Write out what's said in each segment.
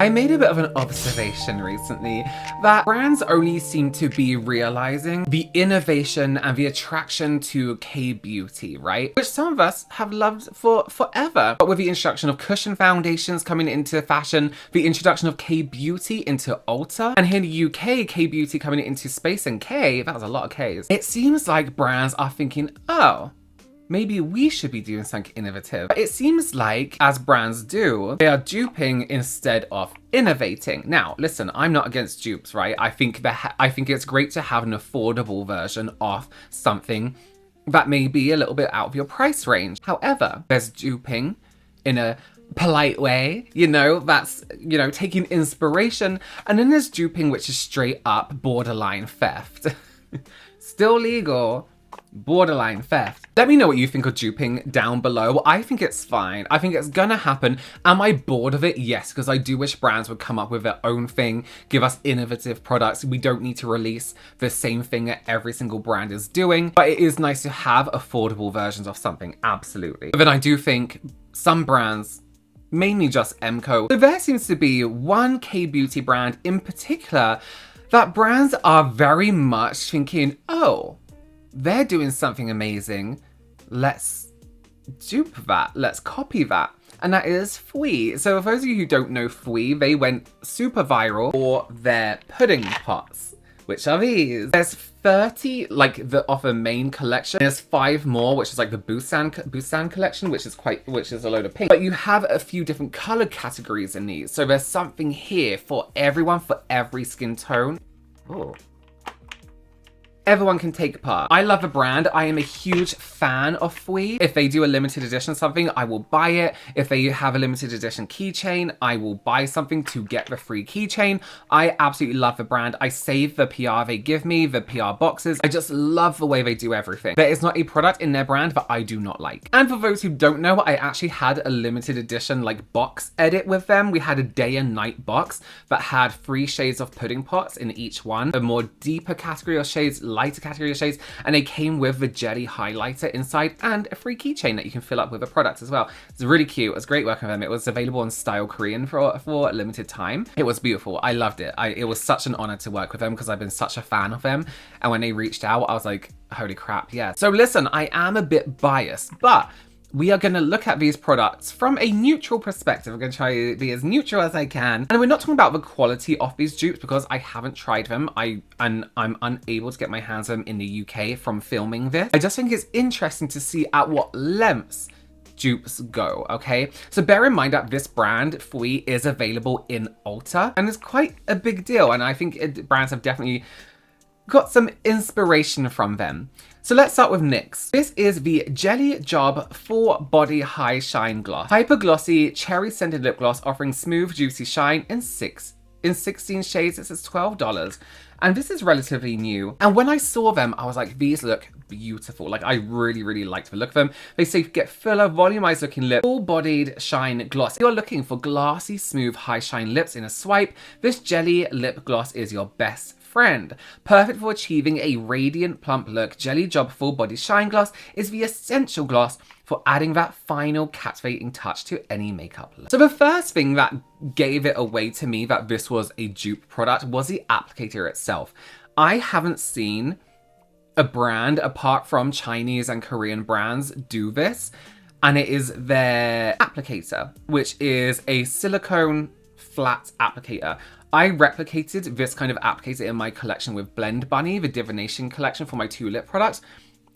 I made a bit of an observation recently that brands only seem to be realizing the innovation and the attraction to K-beauty, right? Which some of us have loved for forever. But with the introduction of cushion foundations coming into fashion, the introduction of K-beauty into Ulta, and here in the UK, K-beauty coming into Space and K, that was a lot of Ks. It seems like brands are thinking, oh, maybe we should be doing something innovative. But it seems like, as brands do, they are duping instead of innovating. Now, listen, I'm not against dupes, right? I think it's great to have an affordable version of something that may be a little bit out of your price range. However, there's duping in a polite way, that's, taking inspiration. And then there's duping, which is straight up borderline theft. Still legal, borderline theft. Let me know what you think of duping down below. I think it's fine. I think it's gonna happen. Am I bored of it? Yes, because I do wish brands would come up with their own thing, give us innovative products. We don't need to release the same thing that every single brand is doing, but it is nice to have affordable versions of something, absolutely. But then I do think some brands, mainly just Emco, so there seems to be one K-beauty brand in particular that brands are very much thinking, oh, they're doing something amazing, let's dupe that, let's copy that. And that is Fwee. So for those of you who don't know Fwee, they went super viral for their pudding pots, which are these. There's 30 of a main collection. There's 5 more, which is like the Busan collection, which is a load of pink. But you have a few different color categories in these. So there's something here for everyone, for every skin tone. Oh. Everyone can take part. I love the brand. I am a huge fan of Fwee. If they do a limited edition something, I will buy it. If they have a limited edition keychain, I will buy something to get the free keychain. I absolutely love the brand. I save the PR they give me, the PR boxes. I just love the way they do everything. There is not a product in their brand that I do not like. And for those who don't know, I actually had a limited edition box edit with them. We had a day and night box that had 3 shades of pudding pots in each one. A more deeper category of shades, lighter category of shades, and they came with the jelly highlighter inside and a free keychain that you can fill up with a product as well. It's really cute. It was great working with them. It was available on Style Korean for a limited time. It was beautiful. I loved it. It was such an honor to work with them because I've been such a fan of them. And when they reached out, I was like, holy crap, yeah. So listen, I am a bit biased, but we are going to look at these products from a neutral perspective. I'm going to try to be as neutral as I can. And we're not talking about the quality of these dupes because I haven't tried them. I'm unable to get my hands on them in the UK from filming this. I just think it's interesting to see at what lengths dupes go, okay? So bear in mind that this brand, Fwee, is available in Ulta and it's quite a big deal. And I think brands have definitely got some inspiration from them. So let's start with NYX. This is the Jelly Job Full-Body High Shine Gloss. Hyper glossy, cherry scented lip gloss offering smooth, juicy shine in 16 shades. This is $12. And this is relatively new. And when I saw them, I was like, these look beautiful. I really, really liked the look of them. They say get fuller, volumized looking lip, full-bodied shine gloss. If you're looking for glassy, smooth, high shine lips in a swipe, this jelly lip gloss is your best friend. Perfect for achieving a radiant, plump look, Jelly Job Full Body Shine Gloss is the essential gloss for adding that final captivating touch to any makeup look. So the first thing that gave it away to me that this was a dupe product was the applicator itself. I haven't seen a brand apart from Chinese and Korean brands do this, and it is their applicator, which is a silicone flat applicator. I replicated this kind of applicator in my collection with Blend Bunny, the divination collection for my 2 lip products,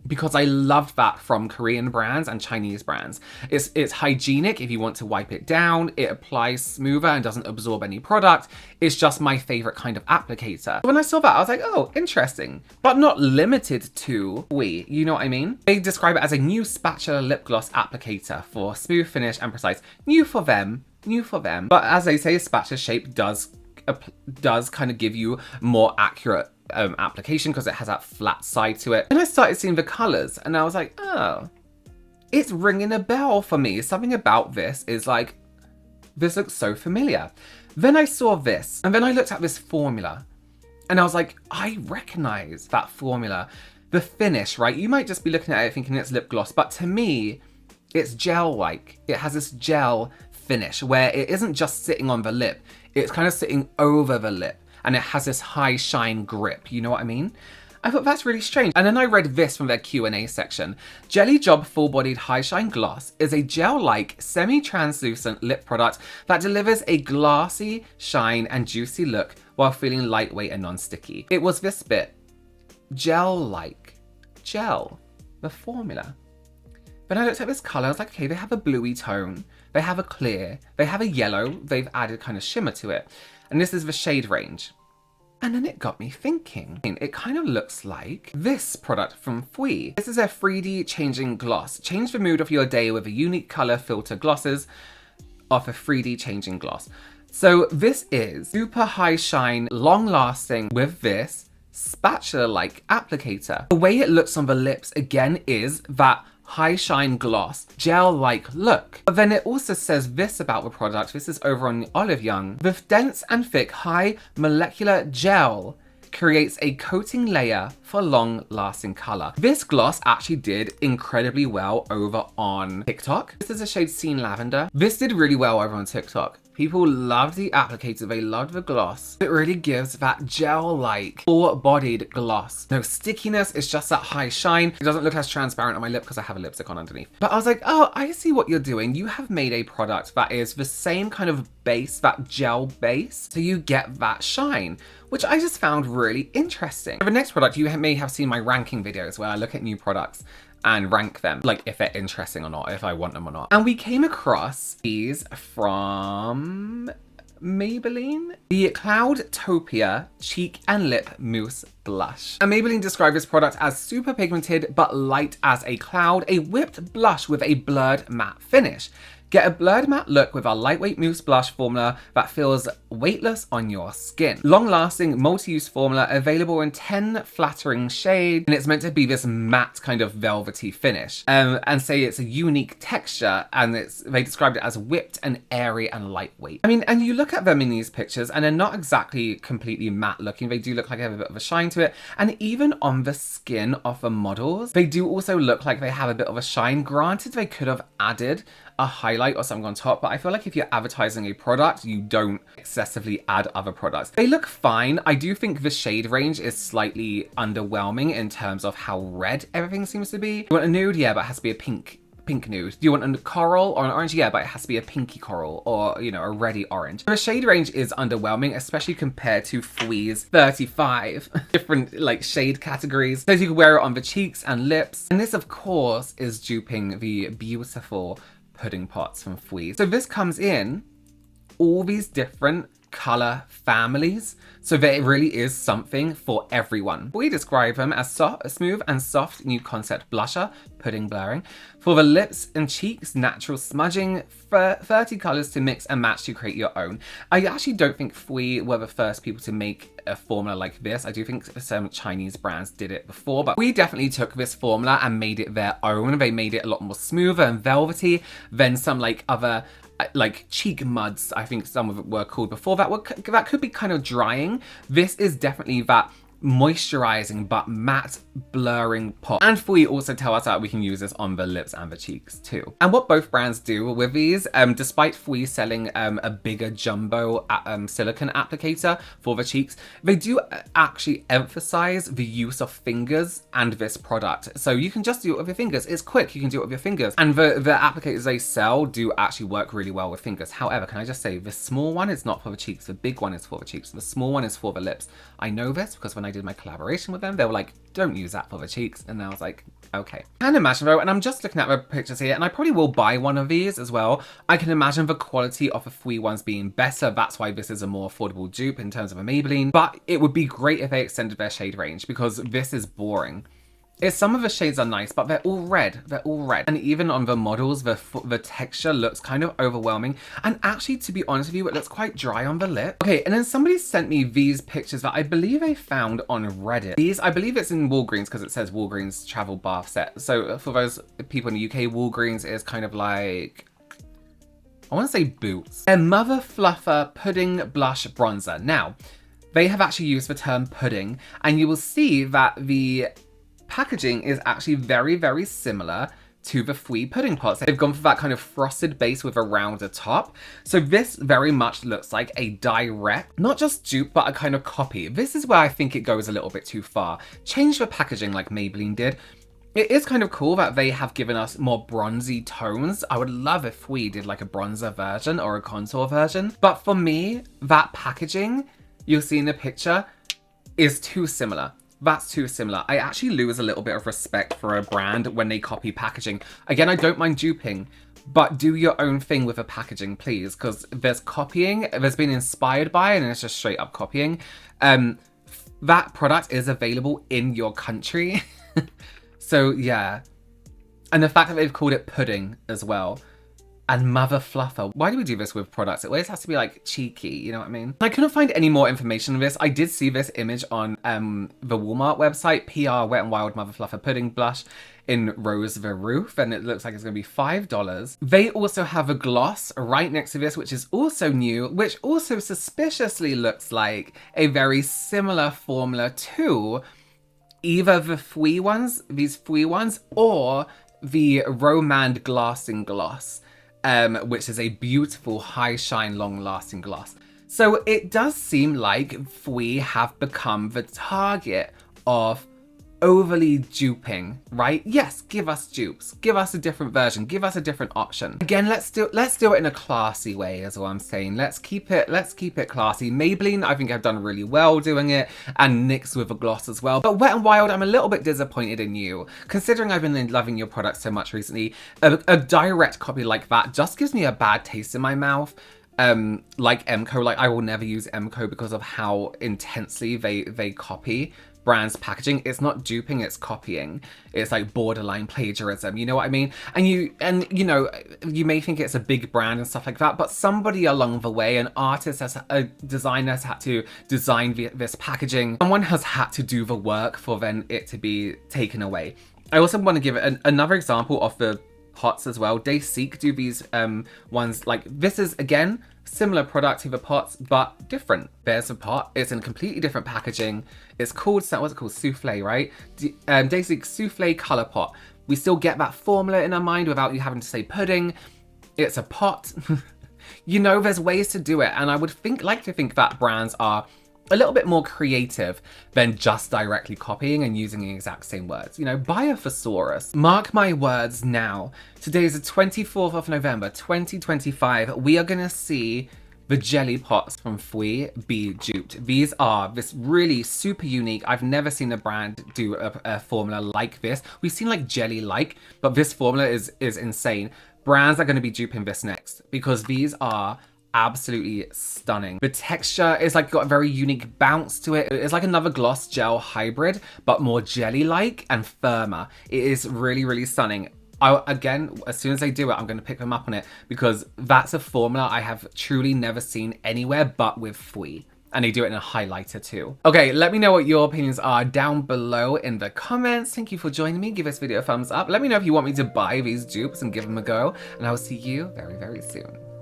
because I loved that from Korean brands and Chinese brands. It's hygienic if you want to wipe it down. It applies smoother and doesn't absorb any product. It's just my favorite kind of applicator. When I saw that, I was like, oh, interesting. But not limited to Fwee, you know what I mean? They describe it as a new spatula lip gloss applicator for smooth finish and precise. New for them. But as they say, a spatula shape does kind of give you more accurate application because it has that flat side to it. And I started seeing the colors and I was like, oh, it's ringing a bell for me. Something about this is like, this looks so familiar. Then I saw this and then I looked at this formula and I was like, I recognize that formula. The finish, right? You might just be looking at it thinking it's lip gloss, but to me, it's gel-like. It has this gel finish where it isn't just sitting on the lip. It's kind of sitting over the lip and it has this high shine grip, you know what I mean? I thought that's really strange. And then I read this from their Q&A section. Jelly Job Full-Bodied High Shine Gloss is a gel-like, semi-translucent lip product that delivers a glassy, shine and juicy look while feeling lightweight and non-sticky. It was this bit. Gel-like. Gel. The formula. But I looked at this colour, I was like, okay, they have a bluey tone. They have a clear. They have a yellow. They've added kind of shimmer to it. And this is the shade range. And then it got me thinking. It kind of looks like this product from Fwee. This is a 3D changing gloss. Change the mood of your day with a unique color filter glosses of a 3D changing gloss. So this is super high shine, long lasting with this spatula-like applicator. The way it looks on the lips again is that high shine gloss, gel-like look. But then it also says this about the product. This is over on Olive Young. The dense and thick high molecular gel creates a coating layer for long-lasting color. This gloss actually did incredibly well over on TikTok. This is a shade Seen Lavender. This did really well over on TikTok. People loved the applicator, they loved the gloss. It really gives that gel-like, full-bodied gloss. No stickiness, it's just that high shine. It doesn't look as transparent on my lip because I have a lipstick on underneath. But I was like, oh, I see what you're doing. You have made a product that is the same kind of base, that gel base, so you get that shine, which I just found really interesting. For the next product, you may have seen my ranking videos where I look at new products and rank them, like if they're interesting or not, if I want them or not. And we came across these from Maybelline, the Cloudtopia Cheek and Lip Mousse Blush. And Maybelline described this product as super pigmented but light as a cloud, a whipped blush with a blurred matte finish. Get a blurred matte look with our lightweight mousse blush formula that feels weightless on your skin. Long-lasting, multi-use formula available in 10 flattering shades, and it's meant to be this matte kind of velvety finish. And say it's a unique texture, and they described it as whipped and airy and lightweight. I mean, and you look at them in these pictures, and they're not exactly completely matte looking. They do look like they have a bit of a shine to it, and even on the skin of the models, they do also look like they have a bit of a shine. Granted, they could have added a highlight or something on top, but I feel like if you're advertising a product, you don't excessively add other products. They look fine. I do think the shade range is slightly underwhelming in terms of how red everything seems to be. You want a nude? Yeah, but it has to be a pink nude. Do you want a coral or an orange? Yeah, but it has to be a pinky coral or, you know, a reddy orange. The shade range is underwhelming, especially compared to Fwee's 35 different like shade categories. So you can wear it on the cheeks and lips. And this, of course, is duping the beautiful pudding pots from Fwee. So this comes in all these different color families, so there really is something for everyone. We describe them as smooth and soft new concept blusher, pudding blurring. For the lips and cheeks, natural smudging, 30 colors to mix and match to create your own. I actually don't think Fwee were the first people to make a formula like this. I do think some Chinese brands did it before, but we definitely took this formula and made it their own. They made it a lot more smoother and velvety than some like other like cheek muds, I think some of it were called before, that could be kind of drying. This is definitely that moisturizing but matte blurring pop. And Fwee also tell us that we can use this on the lips and the cheeks too. And what both brands do with these, despite Fwee selling a bigger jumbo silicone applicator for the cheeks, they do actually emphasize the use of fingers and this product. So you can just do it with your fingers. It's quick, you can do it with your fingers. And the applicators they sell do actually work really well with fingers. However, can I just say, the small one is not for the cheeks, the big one is for the cheeks, the small one is for the lips. I know this because when I did my collaboration with them, they were like, don't use that for the cheeks. And I was like, okay. I can imagine though, and I'm just looking at the pictures here, and I probably will buy one of these as well. I can imagine the quality of the Fwee ones being better. That's why this is a more affordable dupe in terms of a Maybelline. But it would be great if they extended their shade range because this is boring. Some of the shades are nice, but they're all red. They're all red. And even on the models, the texture looks kind of overwhelming. And actually, to be honest with you, it looks quite dry on the lip. Okay, and then somebody sent me these pictures that I believe I found on Reddit. These, I believe it's in Walgreens because it says Walgreens travel bath set. So for those people in the UK, Walgreens is kind of like, I want to say Boots. A Mother Fluffer Pudding Blush Bronzer. Now, they have actually used the term pudding, and you will see that the packaging is actually very, very similar to the Fwee pudding pots. They've gone for that kind of frosted base with a rounder top. So this very much looks like a direct, not just dupe, but a kind of copy. This is where I think it goes a little bit too far. Change the packaging like Maybelline did. It is kind of cool that they have given us more bronzy tones. I would love if Fwee did like a bronzer version or a contour version. But for me, that packaging you'll see in the picture is too similar. That's too similar. I actually lose a little bit of respect for a brand when they copy packaging. Again, I don't mind duping, but do your own thing with the packaging, please, because there's copying, there's been inspired by, and it's just straight up copying. That product is available in your country. So yeah. And the fact that they've called it pudding as well. And mother fluffer. Why do we do this with products? It always has to be like cheeky, you know what I mean? I couldn't find any more information on this. I did see this image on the Walmart website, PR Wet n Wild Mother Fluffer Pudding Blush in Rose the Roof, and it looks like it's gonna be $5. They also have a gloss right next to this, which is also new, which also suspiciously looks like a very similar formula to either the Fwee ones, these Fwee ones, or the rom&nd Glasting gloss. Which is a beautiful high shine long lasting gloss. So it does seem like Fwee have become the target of overly duping, right? Yes, give us dupes, give us a different version, give us a different option. Again, let's do it in a classy way is what I'm saying. Let's keep it classy. Maybelline, I think have done really well doing it, and NYX with a gloss as well. But Wet n Wild, I'm a little bit disappointed in you. Considering I've been loving your product so much recently, a direct copy like that just gives me a bad taste in my mouth. Like Emco, like I will never use Emco because of how intensely they copy brands packaging. It's not duping, it's copying. It's like borderline plagiarism, you know what I mean? And you know, you may think it's a big brand and stuff like that, but somebody along the way, an artist, a designer has had to design this packaging. Someone has had to do the work for then it to be taken away. I also want to give another example of the pots as well. They Seek do these ones, like this is again similar product to the pots but different. There's a pot, it's in completely different packaging. It's called, what's it called, souffle, right? They Seek souffle color pot. We still get that formula in our mind without you having to say pudding. It's a pot. You know, there's ways to do it, and I would like to think that brands are a little bit more creative than just directly copying and using the exact same words. You know, buy a thesaurus. Mark my words now. Today is the 24th of November, 2025. We are gonna see the jelly pots from Fwee be duped. These are this really super unique. I've never seen a brand do a formula like this. We've seen like jelly-like, but this formula is insane. Brands are gonna be duping this next because these are absolutely stunning. The texture is like got a very unique bounce to it. It's like another gloss gel hybrid, but more jelly-like and firmer. It is really, really stunning. Again, as soon as they do it, I'm going to pick them up on it because that's a formula I have truly never seen anywhere but with Fwee. And they do it in a highlighter too. Okay, let me know what your opinions are down below in the comments. Thank you for joining me. Give this video a thumbs up. Let me know if you want me to buy these dupes and give them a go. And I will see you very, very soon.